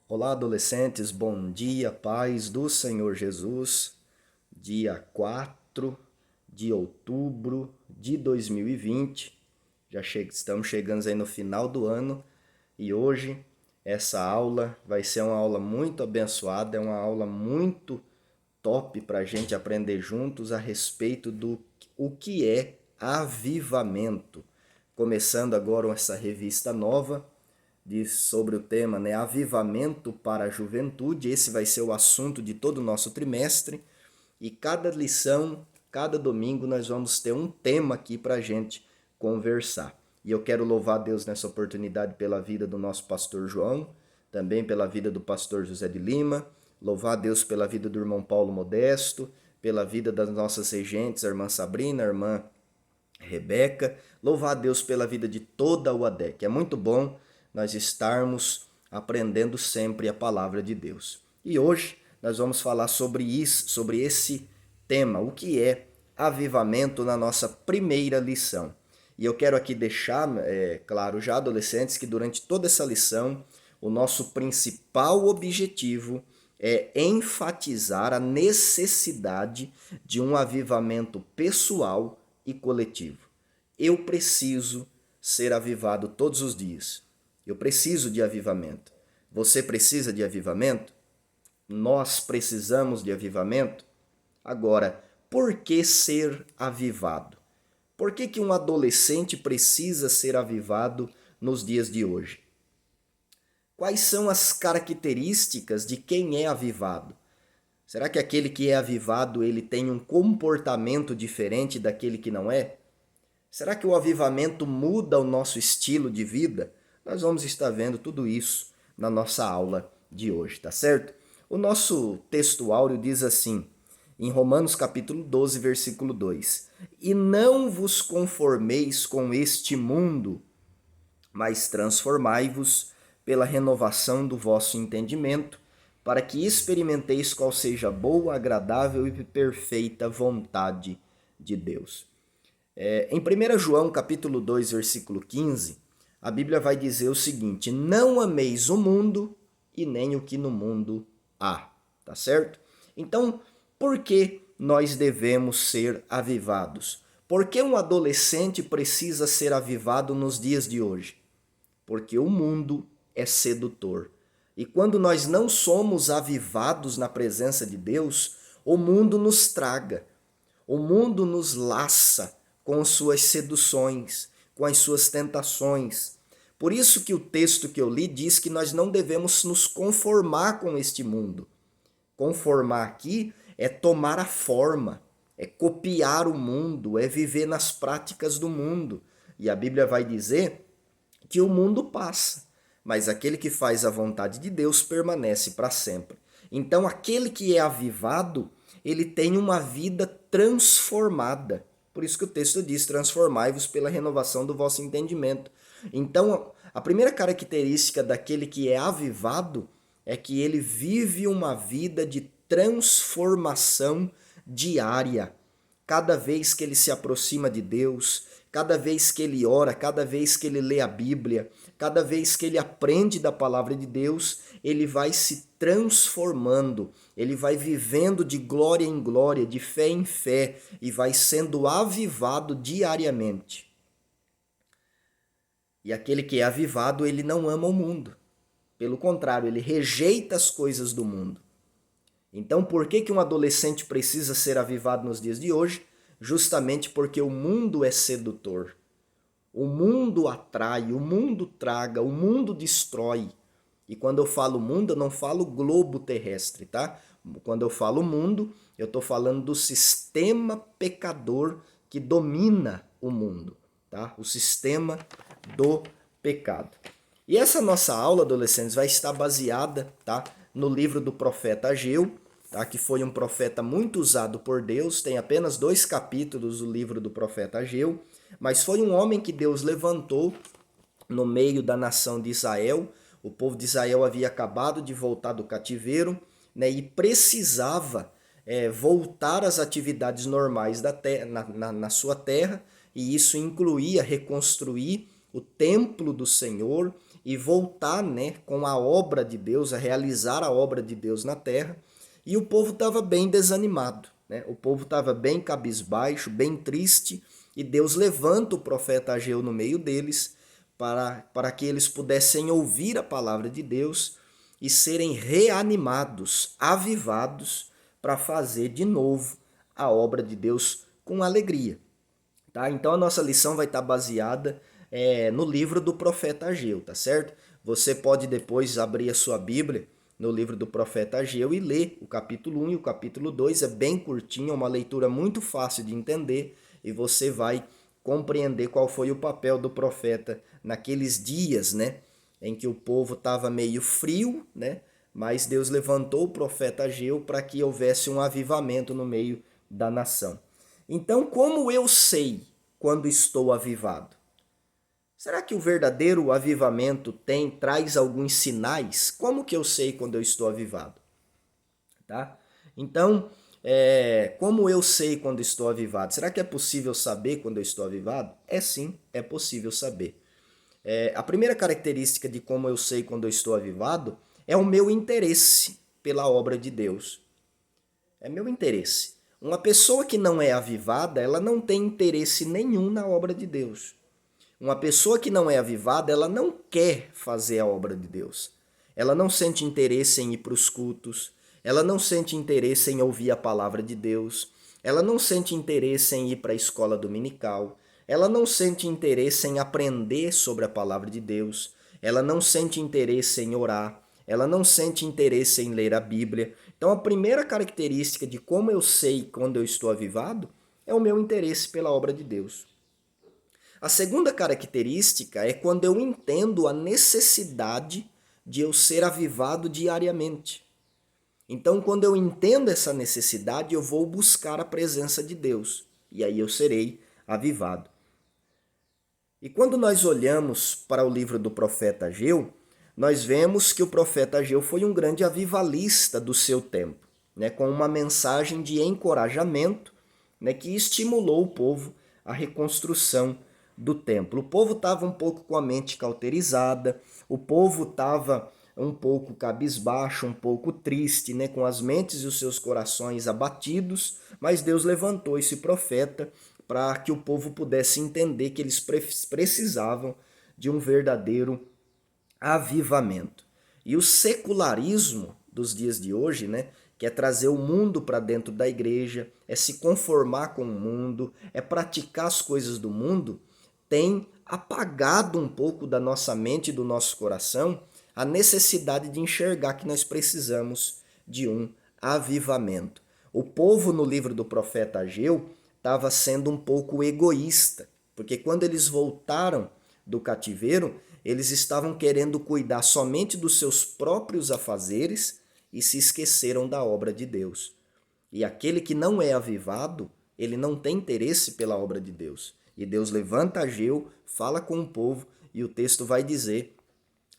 Olá, adolescentes, bom dia, paz do Senhor Jesus. Dia 4 de outubro de 2020. Estamos chegando aí no final do ano e hoje essa aula vai ser uma aula muito abençoada, é uma aula muito top para a gente aprender juntos a respeito do o que é avivamento. Começando agora essa revista nova sobre o tema, né, Avivamento para a Juventude. Esse vai ser o assunto de todo o nosso trimestre. E cada lição, cada domingo, nós vamos ter um tema aqui para a gente conversar. E eu quero louvar a Deus nessa oportunidade pela vida do nosso pastor João, também pela vida do pastor José de Lima, louvar a Deus pela vida do irmão Paulo Modesto, pela vida das nossas regentes, a irmã Sabrina, a irmã Rebeca, louvar a Deus pela vida de toda a UADEC. É muito bom nós estarmos aprendendo sempre a palavra de Deus. E hoje nós vamos falar sobre isso, sobre esse tema, o que é avivamento na nossa primeira lição. E eu quero aqui deixar, claro, já adolescentes, que durante toda essa lição, o nosso principal objetivo é enfatizar a necessidade de um avivamento pessoal e coletivo. Eu preciso ser avivado todos os dias. Eu preciso de avivamento. Você precisa de avivamento? Nós precisamos de avivamento? Agora, por que ser avivado? Por que um adolescente precisa ser avivado nos dias de hoje? Quais são as características de quem é avivado? Será que aquele que é avivado ele tem um comportamento diferente daquele que não é? Será que o avivamento muda o nosso estilo de vida? Nós vamos estar vendo tudo isso na nossa aula de hoje, tá certo? O nosso texto áureo diz assim, em Romanos capítulo 12, versículo 2: E não vos conformeis com este mundo, mas transformai-vos pela renovação do vosso entendimento, para que experimenteis qual seja a boa, agradável e perfeita vontade de Deus. Em 1 João capítulo 2, versículo 15, a Bíblia vai dizer o seguinte: não ameis o mundo e nem o que no mundo há, tá certo? Então, por que nós devemos ser avivados? Por que um adolescente precisa ser avivado nos dias de hoje? Porque o mundo é sedutor. E quando nós não somos avivados na presença de Deus, o mundo nos traga, o mundo nos laça com suas seduções, com as suas tentações. Por isso que o texto que eu li diz que nós não devemos nos conformar com este mundo. Conformar aqui é tomar a forma, é copiar o mundo, é viver nas práticas do mundo. E a Bíblia vai dizer que o mundo passa, mas aquele que faz a vontade de Deus permanece para sempre. Então, aquele que é avivado, ele tem uma vida transformada. Por isso que o texto diz: transformai-vos pela renovação do vosso entendimento. Então, a primeira característica daquele que é avivado é que ele vive uma vida de transformação diária. Cada vez que ele se aproxima de Deus, cada vez que ele ora, cada vez que ele lê a Bíblia, cada vez que ele aprende da palavra de Deus, ele vai se transformando, ele vai vivendo de glória em glória, de fé em fé e vai sendo avivado diariamente. E aquele que é avivado, ele não ama o mundo. Pelo contrário, ele rejeita as coisas do mundo. Então, por que um adolescente precisa ser avivado nos dias de hoje? Justamente porque o mundo é sedutor. O mundo atrai, o mundo traga, o mundo destrói. E quando eu falo mundo, eu não falo globo terrestre, tá? Quando eu falo mundo, eu estou falando do sistema pecador que domina o mundo, tá? O sistema do pecado. E essa nossa aula, adolescentes, vai estar baseada, tá, no livro do profeta Ageu, tá, que foi um profeta muito usado por Deus. Tem apenas 2 capítulos do livro do profeta Ageu, mas foi um homem que Deus levantou no meio da nação de Israel. O povo de Israel havia acabado de voltar do cativeiro, né, e precisava voltar às atividades normais da terra, na sua terra, e isso incluía reconstruir o templo do Senhor e voltar, né, com a obra de Deus, a realizar a obra de Deus na terra. E o povo estava bem desanimado, né? O povo estava bem cabisbaixo, bem triste, e Deus levanta o profeta Ageu no meio deles para que eles pudessem ouvir a palavra de Deus e serem reanimados, avivados para fazer de novo a obra de Deus com alegria. Tá? Então a nossa lição vai estar baseada no livro do profeta Ageu, tá certo? Você pode depois abrir a sua Bíblia no livro do profeta Ageu e ler o capítulo 1 e o capítulo 2, é bem curtinho, é uma leitura muito fácil de entender e você vai compreender qual foi o papel do profeta naqueles dias, né, em que o povo estava meio frio, né, mas Deus levantou o profeta Ageu para que houvesse um avivamento no meio da nação. Então, como eu sei quando estou avivado? Será que o verdadeiro avivamento traz alguns sinais? Como que eu sei quando eu estou avivado? Tá? Então, como eu sei quando estou avivado? Será que é possível saber quando eu estou avivado? É sim, é possível saber. A primeira característica de como eu sei quando eu estou avivado é o meu interesse pela obra de Deus. É meu interesse. Uma pessoa que não é avivada, ela não tem interesse nenhum na obra de Deus. Uma pessoa que não é avivada, ela não quer fazer a obra de Deus. Ela não sente interesse em ir para os cultos, ela não sente interesse em ouvir a palavra de Deus, ela não sente interesse em ir para a escola dominical, ela não sente interesse em aprender sobre a palavra de Deus, ela não sente interesse em orar, ela não sente interesse em ler a Bíblia. Então, a primeira característica de como eu sei quando eu estou avivado é o meu interesse pela obra de Deus. A segunda característica é quando eu entendo a necessidade de eu ser avivado diariamente. Então, quando eu entendo essa necessidade, eu vou buscar a presença de Deus e aí eu serei avivado. E quando nós olhamos para o livro do profeta Ageu, nós vemos que o profeta Ageu foi um grande avivalista do seu tempo, né, com uma mensagem de encorajamento, né, que estimulou o povo à reconstrução do templo. O povo estava um pouco com a mente cauterizada, o povo estava um pouco cabisbaixo, um pouco triste, né, com as mentes e os seus corações abatidos, mas Deus levantou esse profeta para que o povo pudesse entender que eles precisavam de um verdadeiro avivamento. E o secularismo dos dias de hoje, né, que é trazer o mundo para dentro da igreja, é se conformar com o mundo, é praticar as coisas do mundo, tem apagado um pouco da nossa mente e do nosso coração a necessidade de enxergar que nós precisamos de um avivamento. O povo no livro do profeta Ageu estava sendo um pouco egoísta, porque quando eles voltaram do cativeiro, eles estavam querendo cuidar somente dos seus próprios afazeres e se esqueceram da obra de Deus. E aquele que não é avivado, ele não tem interesse pela obra de Deus. E Deus levanta Ageu, fala com o povo, e o texto vai dizer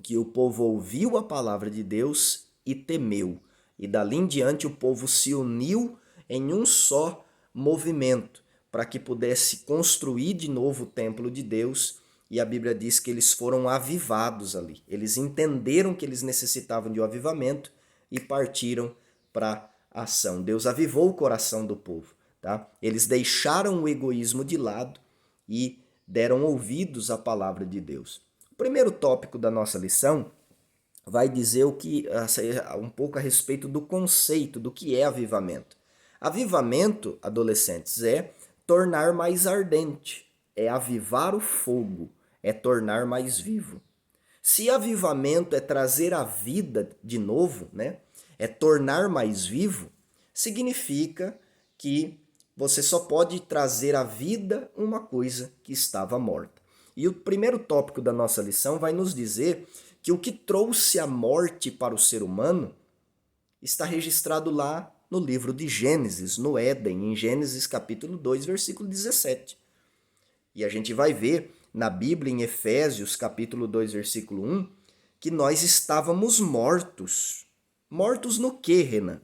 que o povo ouviu a palavra de Deus e temeu. E dali em diante o povo se uniu em um só movimento para que pudesse construir de novo o templo de Deus. E a Bíblia diz que eles foram avivados ali. Eles entenderam que eles necessitavam de um avivamento e partiram para a ação. Deus avivou o coração do povo, tá? Eles deixaram o egoísmo de lado e deram ouvidos à palavra de Deus. O primeiro tópico da nossa lição vai dizer um pouco a respeito do conceito do que é avivamento. Avivamento, adolescentes, é tornar mais ardente, é avivar o fogo, é tornar mais vivo. Se avivamento é trazer a vida de novo, né? É tornar mais vivo, significa que você só pode trazer à vida uma coisa que estava morta. E o primeiro tópico da nossa lição vai nos dizer que o que trouxe a morte para o ser humano está registrado lá no livro de Gênesis, no Éden, em Gênesis capítulo 2, versículo 17. E a gente vai ver na Bíblia, em Efésios capítulo 2, versículo 1, que nós estávamos mortos. Mortos no quê, Renan?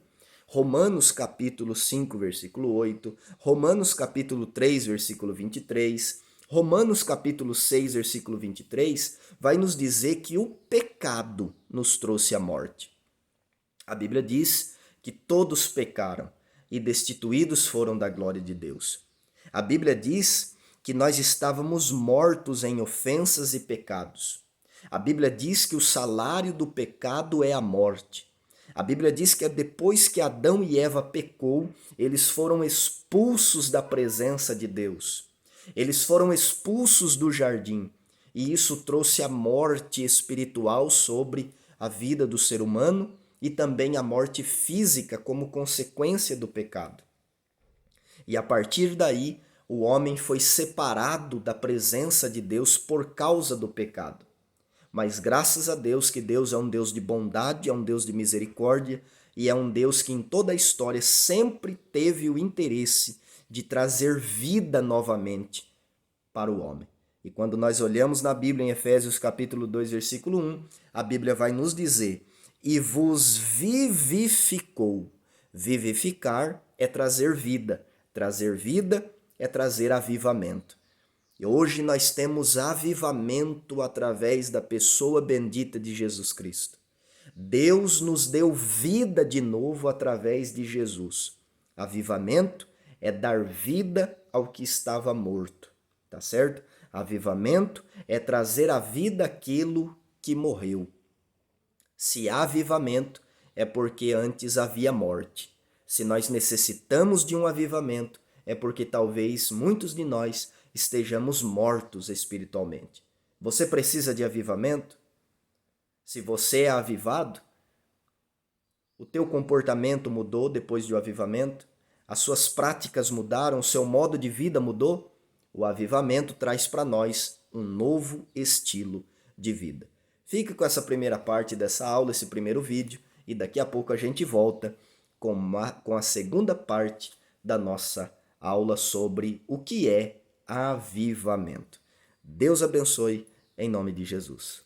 Romanos capítulo 5, versículo 8, Romanos capítulo 3, versículo 23, Romanos capítulo 6, versículo 23, vai nos dizer que o pecado nos trouxe a morte. A Bíblia diz que todos pecaram e destituídos foram da glória de Deus. A Bíblia diz que nós estávamos mortos em ofensas e pecados. A Bíblia diz que o salário do pecado é a morte. A Bíblia diz que depois que Adão e Eva pecou, eles foram expulsos da presença de Deus. Eles foram expulsos do jardim. E isso trouxe a morte espiritual sobre a vida do ser humano e também a morte física como consequência do pecado. E a partir daí, o homem foi separado da presença de Deus por causa do pecado. Mas graças a Deus que Deus é um Deus de bondade, é um Deus de misericórdia e é um Deus que em toda a história sempre teve o interesse de trazer vida novamente para o homem. E quando nós olhamos na Bíblia, em Efésios capítulo 2, versículo 1, a Bíblia vai nos dizer: e vos vivificou. Vivificar é trazer vida é trazer avivamento. E hoje nós temos avivamento através da pessoa bendita de Jesus Cristo. Deus nos deu vida de novo através de Jesus. Avivamento é dar vida ao que estava morto, tá certo? Avivamento é trazer à vida aquilo que morreu. Se há avivamento, é porque antes havia morte. Se nós necessitamos de um avivamento, é porque talvez muitos de nós estejamos mortos espiritualmente. Você precisa de avivamento? Se você é avivado, o teu comportamento mudou depois do avivamento, as suas práticas mudaram, o seu modo de vida mudou, o avivamento traz para nós um novo estilo de vida. Fique com essa primeira parte dessa aula, esse primeiro vídeo, e daqui a pouco a gente volta com a segunda parte da nossa aula sobre o que é avivamento. Deus abençoe, em nome de Jesus.